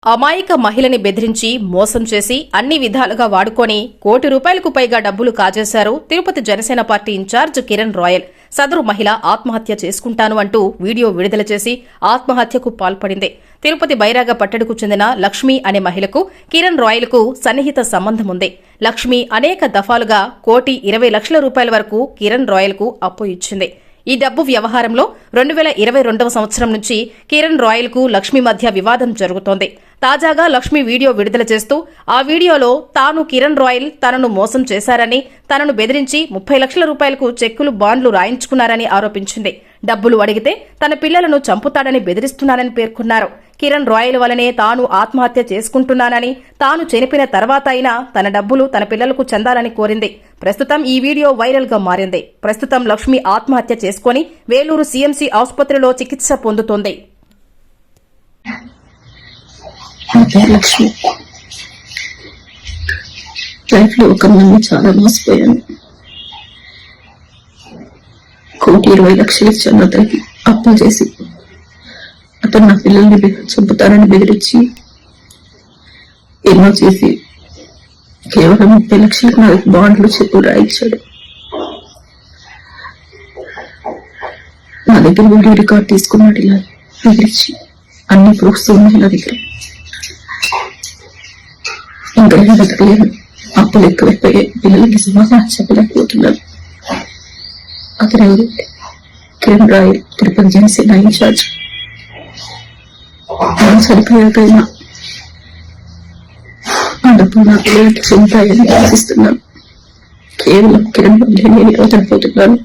అమాయక మహిళని బెదిరించి మోసం చేసి అన్ని విధాలుగా వాడుకొని ₹1 కోటి పైగా డబ్బులు కాజేశారు తిరుపతి జనసేన పార్టీ ఇన్ఛార్జ్ కిరణ్ రాయల్. సదరు మహిళ ఆత్మహత్య చేసుకుంటాను అంటూ వీడియో విడుదల చేసి ఆత్మహత్యకు పాల్పడింది. తిరుపతి బైరాగ పట్టణకు చెందిన లక్ష్మి అనే మహిళకు కిరణ్ రాయల్కు సన్నిహిత సంబంధముంది. లక్ష్మి అనేక దఫాలుగా ₹1,20,00,000 వరకు కిరణ్ రాయల్కు అప్పు ఇచ్చింది. ఈ డబ్బు వ్యవహారంలో 2022వ సంవత్సరం నుంచి కిరణ్ రాయల్కు లక్ష్మి మధ్య వివాదం జరుగుతోంది. తాజాగా లక్ష్మి వీడియో విడుదల చేస్తూ ఆ వీడియోలో తాను కిరణ్ రాయల్ తనను మోసం చేశారని, తనను బెదిరించి ₹30 లక్షలకు చెక్కులు బాండ్లు రాయించుకున్నారని ఆరోపించింది. డబ్బులు అడిగితే తన పిల్లలను చంపుతాడని బెదిరిస్తున్నానని పేర్కొన్నారు. కిరణ్ రాయల్ వలనే తాను ఆత్మహత్య చేసుకుంటున్నానని, తాను చనిపోయిన తర్వాత అయినా తన డబ్బులు తన పిల్లలకు చెందాలని కోరింది. ప్రస్తుతం ఈ వీడియో వైరల్ గా మారింది. ప్రస్తుతం లక్ష్మి ఆత్మహత్య చేసుకుని వేలూరు సీఎంసీ ఆసుపత్రిలో చికిత్స పొందుతోంది. లక్ష్మి లైఫ్ లో ఒక చాలా మోసపోయాను. ₹1,20,00,000 ఇచ్చాను అతనికి అప్పులు చేసి. అతను నా పిల్లల్ని చంపుతారని బెదిరించి ఎన్నో చేసి కేవలం ₹30 లక్షలకు నాకు బాండ్లు చెప్పులు రాయించాడు. నా దగ్గర వీడియో రికార్డ్ తీసుకున్నాడు. ఇలా బెదిరించి అన్ని ప్రూఫ్స్ ఉన్నాయి నా దగ్గర. ఇంకా నేను బతకలేను. అప్పులు ఎక్కువైపోయాయి. పిల్లలకి సమాధానం చెప్పలేకపోతున్నాను. అతను ఎవరు? కిరణ్ రాయల్, తిరుపతి జనసేన ఇన్ఛార్జ్. నేను చనిపోయాకైనా ఆ డబ్బులు నా పిల్లలకి చెందుతాయని ఆశిస్తున్నాను. కేవలం కిరణ్ వల్లే నేను చనిపోతున్నాను.